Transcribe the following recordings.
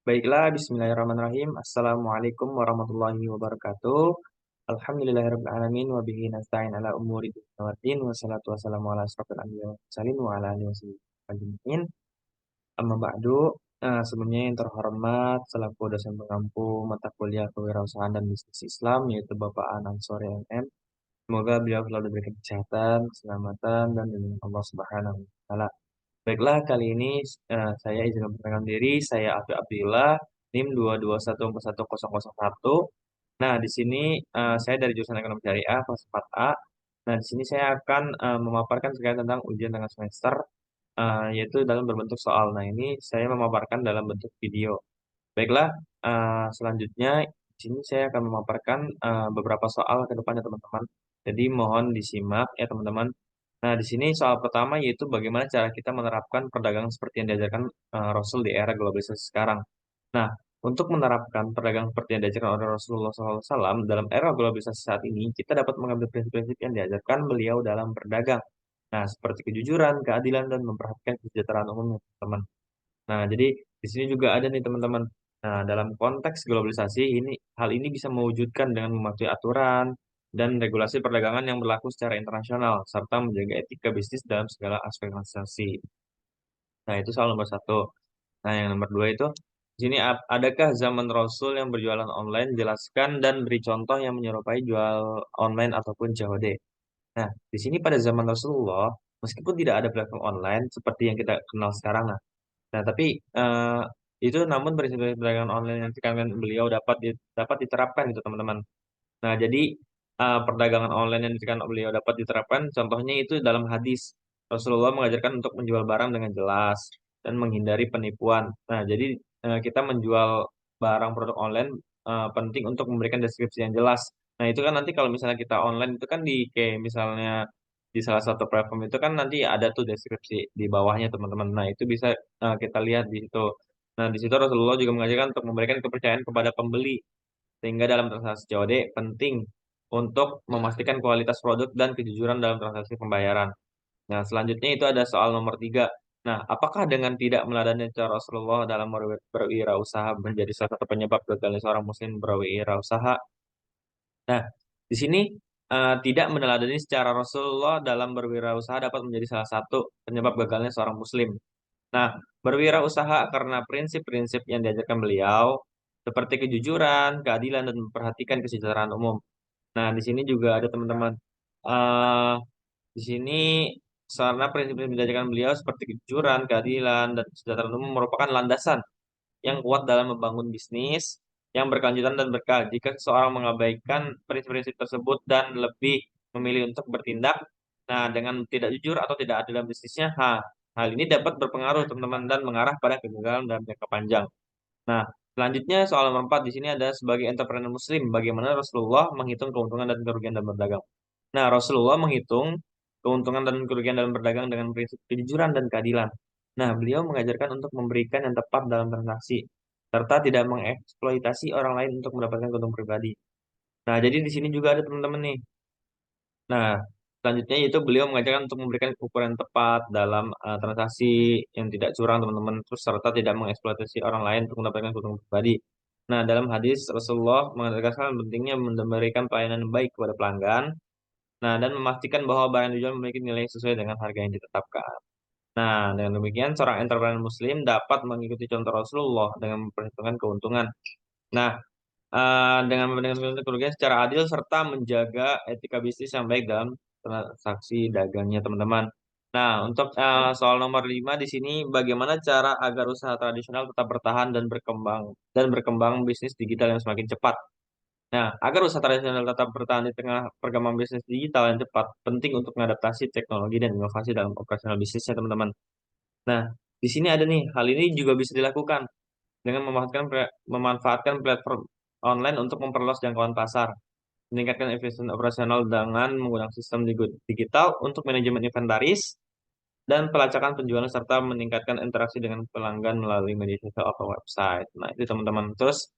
Baiklah, bismillahirrahmanirrahim. Assalamualaikum warahmatullahi wabarakatuh. Alhamdulillahirrahmanirrahim. Wa bihi nasta'in ala umuri dunya waddin. Wassalatu wassalamu ala asrofil anbiya wal mursalin wa ala alihi wasallam. Amma ba'du. Sebelumnya yang terhormat selaku dosen pengampu mata kuliah kewirausahaan dan bisnis Islam yaitu Bapak Anang Sore MM. Semoga beliau selalu diberikan kesehatan, keselamatan dan lindungan Allah Subhanahu wa taala. Baiklah, kali ini saya izin memperkenalkan diri. Saya Afi Abdillah, NIM 2214101. Nah, di sini saya dari jurusan Ekonomi Syariah, kelas 4A. Nah, di sini saya akan memaparkan terkait tentang ujian tengah semester, yaitu dalam berbentuk soal. Nah, ini saya memaparkan dalam bentuk video. Baiklah, selanjutnya di sini saya akan memaparkan beberapa soal ke depannya, teman-teman. Jadi mohon disimak ya, teman-teman. Nah, di sini soal pertama yaitu bagaimana cara kita menerapkan perdagangan seperti yang diajarkan Rasul di era globalisasi sekarang. Nah, untuk menerapkan perdagangan seperti yang diajarkan oleh Rasulullah SAW dalam era globalisasi saat ini, kita dapat mengambil prinsip-prinsip yang diajarkan beliau dalam berdagang. Nah, seperti kejujuran, keadilan, dan memperhatikan kesejahteraan umum, teman. Nah, jadi di sini juga ada nih, teman-teman. Nah, dalam konteks globalisasi ini, hal ini bisa mewujudkan dengan mematuhi aturan dan regulasi perdagangan yang berlaku secara internasional, serta menjaga etika bisnis dalam segala aspek transaksi. Nah, itu soal nomor satu. Nah, yang nomor dua itu, di sini adakah zaman Rasul yang berjualan online? Jelaskan dan beri contoh yang menyerupai jual online ataupun COD. Nah, di sini pada zaman Rasulullah, meskipun tidak ada platform online seperti yang kita kenal sekarang, nah, tapi eh, itu namun prinsip perdagangan online yang ditekankan beliau dapat diterapkan gitu, teman-teman. Nah, jadi perdagangan online yang ditekankan beliau dapat diterapkan, contohnya itu dalam hadis. Rasulullah mengajarkan untuk menjual barang dengan jelas dan menghindari penipuan. Nah, jadi kita menjual barang produk online penting untuk memberikan deskripsi yang jelas. Nah, itu kan nanti kalau misalnya kita online itu kan di kayak misalnya di salah satu platform itu kan nanti ada tuh deskripsi di bawahnya, teman-teman. Nah, itu bisa kita lihat di situ. Nah, di situ Rasulullah juga mengajarkan untuk memberikan kepercayaan kepada pembeli, sehingga dalam transaksi COD penting untuk memastikan kualitas produk dan kejujuran dalam transaksi pembayaran. Nah, selanjutnya itu ada soal nomor tiga. Nah, apakah dengan tidak meladani cara Rasulullah dalam berwirausaha menjadi salah satu penyebab gagalnya seorang muslim berwirausaha? Nah, di sini tidak meneladani secara Rasulullah dalam berwirausaha dapat menjadi salah satu penyebab gagalnya seorang muslim. Nah, berwirausaha karena prinsip-prinsip yang diajarkan beliau, seperti kejujuran, keadilan, dan memperhatikan kesejahteraan umum. Nah, di sini juga ada, teman-teman. eh di sini karena prinsip-prinsip yang diajarkan beliau seperti kejujuran, keadilan, dan kesejahteraan umum merupakan landasan yang kuat dalam membangun bisnis yang berkelanjutan dan berkah. Jika seseorang mengabaikan prinsip-prinsip tersebut dan lebih memilih untuk bertindak, nah dengan tidak jujur atau tidak adil dalam bisnisnya, hal ini dapat berpengaruh, teman-teman, dan mengarah pada kegagalan dalam jangka panjang. Nah, selanjutnya soal nomor 4 di sini ada sebagai entrepreneur muslim, bagaimana Rasulullah menghitung keuntungan dan kerugian dalam berdagang. Nah, Rasulullah menghitung keuntungan dan kerugian dalam berdagang dengan prinsip kejujuran dan keadilan. Nah, beliau mengajarkan untuk memberikan yang tepat dalam transaksi, serta tidak mengeksploitasi orang lain untuk mendapatkan keuntungan pribadi. Nah, jadi di sini juga ada, teman-teman nih. Nah, selanjutnya yaitu beliau mengajarkan untuk memberikan ukuran tepat dalam transaksi yang tidak curang, teman-teman, terus serta tidak mengeksploitasi orang lain untuk mendapatkan keuntungan pribadi. Nah, dalam hadis Rasulullah menegaskan pentingnya memberikan pelayanan yang baik kepada pelanggan. Nah, dan memastikan bahwa barang yang dijual memiliki nilai yang sesuai dengan harga yang ditetapkan. Nah, dengan demikian seorang entrepreneur muslim dapat mengikuti contoh Rasulullah dengan memperhitungkan keuntungan. Nah, dengan membandingkan kerugian secara adil serta menjaga etika bisnis yang baik dalam transaksi dagangnya, teman-teman. Nah, untuk soal nomor 5 di sini, bagaimana cara agar usaha tradisional tetap bertahan dan berkembang bisnis digital yang semakin cepat. Nah, agar usaha tradisional tetap bertahan di tengah perkembangan bisnis digital yang cepat, penting untuk mengadaptasi teknologi dan inovasi dalam operasional bisnisnya, teman-teman. Nah, di sini ada nih, hal ini juga bisa dilakukan dengan memanfaatkan platform online untuk memperluas jangkauan pasar, meningkatkan efisiensi operasional dengan menggunakan sistem digital untuk manajemen inventaris dan pelacakan penjualan serta meningkatkan interaksi dengan pelanggan melalui media sosial atau website. Nah, itu, teman-teman. Terus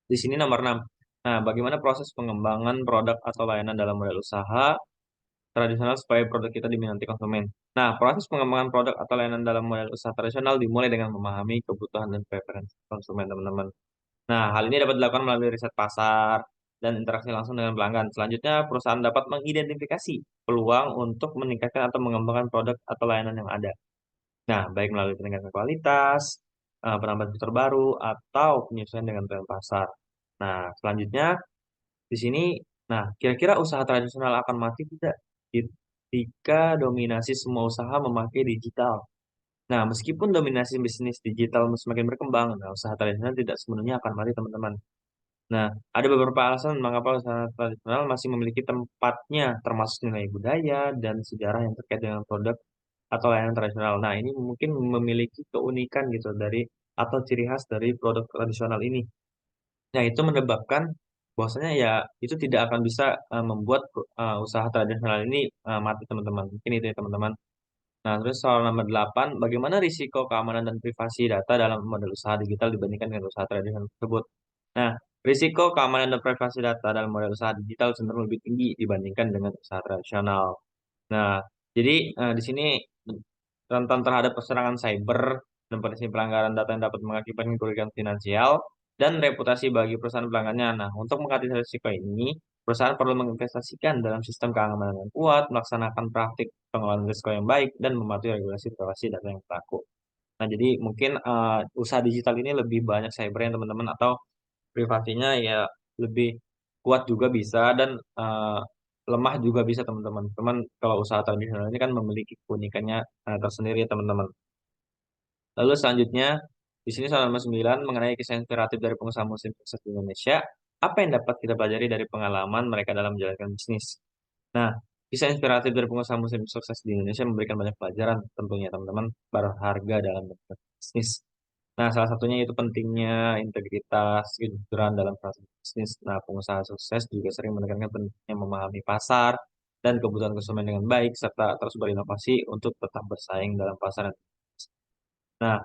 di sini nomor 6. Nah, bagaimana proses pengembangan produk atau layanan dalam model usaha? tradisional supaya produk kita diminati konsumen. Nah, proses pengembangan produk atau layanan dalam model usaha tradisional dimulai dengan memahami kebutuhan dan preferensi konsumen, teman-teman. Nah, hal ini dapat dilakukan melalui riset pasar dan interaksi langsung dengan pelanggan. Selanjutnya, perusahaan dapat mengidentifikasi peluang untuk meningkatkan atau mengembangkan produk atau layanan yang ada. Nah, baik melalui peningkatan kualitas, penambahan fitur baru, atau penyesuaian dengan tren pasar. Nah, selanjutnya di sini, nah, kira-kira usaha tradisional akan mati tidak ketika dominasi semua usaha memakai digital? Nah, meskipun dominasi bisnis digital semakin berkembang, nah, usaha tradisional tidak sepenuhnya akan mati, teman-teman. Nah, ada beberapa alasan mengapa usaha tradisional masih memiliki tempatnya, termasuk nilai budaya dan sejarah yang terkait dengan produk atau layanan tradisional. Nah, ini mungkin memiliki keunikan gitu dari atau ciri khas dari produk tradisional ini. Nah, itu menyebabkan bahwasanya ya itu tidak akan bisa membuat usaha tradisional ini mati, teman-teman. Mungkin itu ya, teman-teman. Nah, terus soal nomor 8, bagaimana risiko keamanan dan privasi data dalam model usaha digital dibandingkan dengan usaha tradisional tersebut? Nah, risiko keamanan dan privasi data dalam model usaha digital cenderung lebih tinggi dibandingkan dengan usaha tradisional. Nah, jadi di sini rentan terhadap serangan cyber dan potensi pelanggaran data yang dapat mengakibatkan kerugian finansial dan reputasi bagi perusahaan pelanggannya. Nah, untuk mengatasi risiko ini, perusahaan perlu menginvestasikan dalam sistem keamanan yang kuat, melaksanakan praktik pengelolaan risiko yang baik, dan mematuhi regulasi privasi data yang berlaku. Nah, jadi mungkin usaha digital ini lebih banyak cybernya, teman-teman, atau privasinya ya lebih kuat juga bisa dan lemah juga bisa, teman-teman. Cuman kalau usaha tradisional ini kan memiliki keunikannya tersendiri ya, teman-teman. Lalu selanjutnya di sini soal nomor 9 mengenai kisah inspiratif dari pengusaha muslim sukses di Indonesia. Apa yang dapat kita pelajari dari pengalaman mereka dalam menjalankan bisnis? Nah, kisah inspiratif dari pengusaha muslim sukses di Indonesia memberikan banyak pelajaran tentunya, teman-teman, berharga dalam bisnis. Nah, salah satunya itu pentingnya integritas, kejujuran dalam proses bisnis. Nah, pengusaha sukses juga sering menekankan pentingnya memahami pasar dan kebutuhan konsumen dengan baik, serta terus berinovasi untuk tetap bersaing dalam pasar. Nah,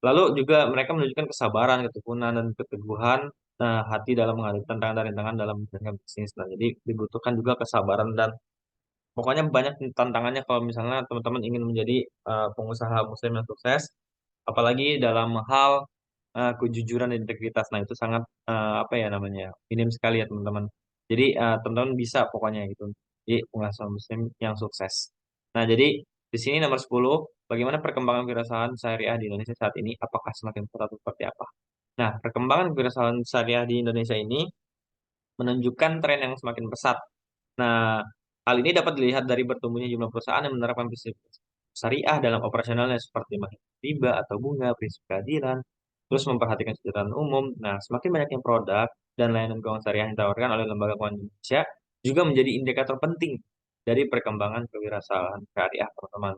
lalu juga mereka menunjukkan kesabaran, ketekunan, dan keteguhan hati dalam menghadapi tantangan dan rintangan dalam menjalankan bisnis. Nah, jadi dibutuhkan juga kesabaran dan pokoknya banyak tantangannya kalau misalnya teman-teman ingin menjadi pengusaha muslim yang sukses, apalagi dalam hal kejujuran dan integritas. Nah, itu sangat apa ya namanya, minim sekali ya, teman-teman. Jadi teman-teman bisa pokoknya gitu. Jadi pengusaha muslim yang sukses. Nah, jadi di sini nomor 10, bagaimana perkembangan kewirausahaan syariah di Indonesia saat ini? Apakah semakin pesat atau seperti apa? Nah, perkembangan kewirausahaan syariah di Indonesia ini menunjukkan tren yang semakin pesat. Nah, hal ini dapat dilihat dari bertumbuhnya jumlah perusahaan yang menerapkan prinsip syariah dalam operasionalnya seperti menghitung riba atau bunga, prinsip keadilan, terus memperhatikan kesejahteraan umum. Nah, semakin banyaknya produk dan layanan keuangan syariah yang ditawarkan oleh lembaga keuangan Indonesia juga menjadi indikator penting dari perkembangan kewirausahaan syariah, teman-teman.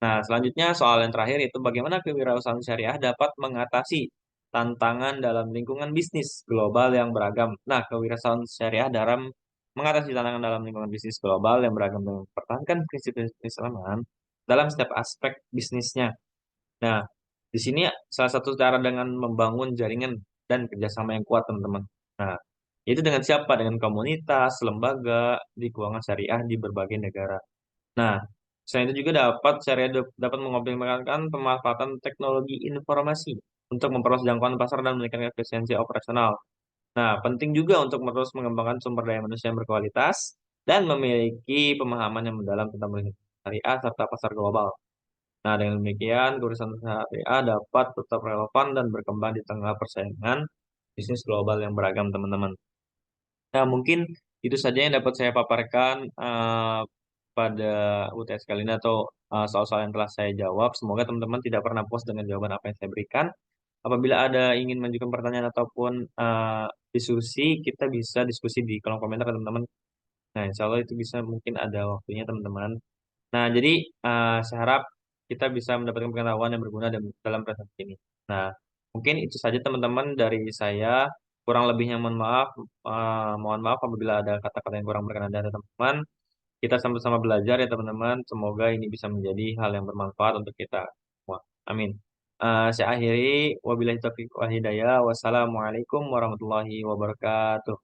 Nah, selanjutnya soal yang terakhir itu bagaimana kewirausahaan syariah dapat mengatasi tantangan dalam lingkungan bisnis global yang beragam. Nah, kewirausahaan syariah dalam mengatasi tantangan dalam lingkungan bisnis global yang beragam dengan mempertahankan prinsip-prinsip Keislaman dalam setiap aspek bisnisnya. Nah, di sini salah satu cara dengan membangun jaringan dan kerjasama yang kuat, teman-teman. Nah, itu dengan siapa? Dengan komunitas, lembaga di keuangan syariah di berbagai negara. Nah, selain itu juga dapat mengoptimalkan pemanfaatan teknologi informasi untuk memperluas jangkauan pasar dan meningkatkan efisiensi operasional. Nah, penting juga untuk terus mengembangkan sumber daya manusia yang berkualitas dan memiliki pemahaman yang mendalam tentang bisnis syariah serta pasar global. Nah, dengan demikian, urusan syariah dapat tetap relevan dan berkembang di tengah persaingan bisnis global yang beragam, teman-teman. Nah, mungkin itu saja yang dapat saya paparkan pada UTS kali ini atau soal-soal yang telah saya jawab. Semoga teman-teman tidak pernah puas dengan jawaban apa yang saya berikan. Apabila ada ingin mengajukan pertanyaan ataupun diskusi, kita bisa diskusi di kolom komentar, teman-teman. Nah, insya Allah itu bisa mungkin ada waktunya, teman-teman. Nah, jadi saya harap kita bisa mendapatkan pengetahuan yang berguna dalam presentasi ini. Nah, mungkin itu saja, teman-teman, dari saya. Kurang lebihnya mohon maaf apabila ada kata-kata yang kurang berkenan dari teman-teman. Kita sama-sama belajar ya, teman-teman. Semoga ini bisa menjadi hal yang bermanfaat untuk kita semua. Amin. Saya akhiri. Wabillahi taufiq wal hidayah. Wassalamualaikum warahmatullahi wabarakatuh.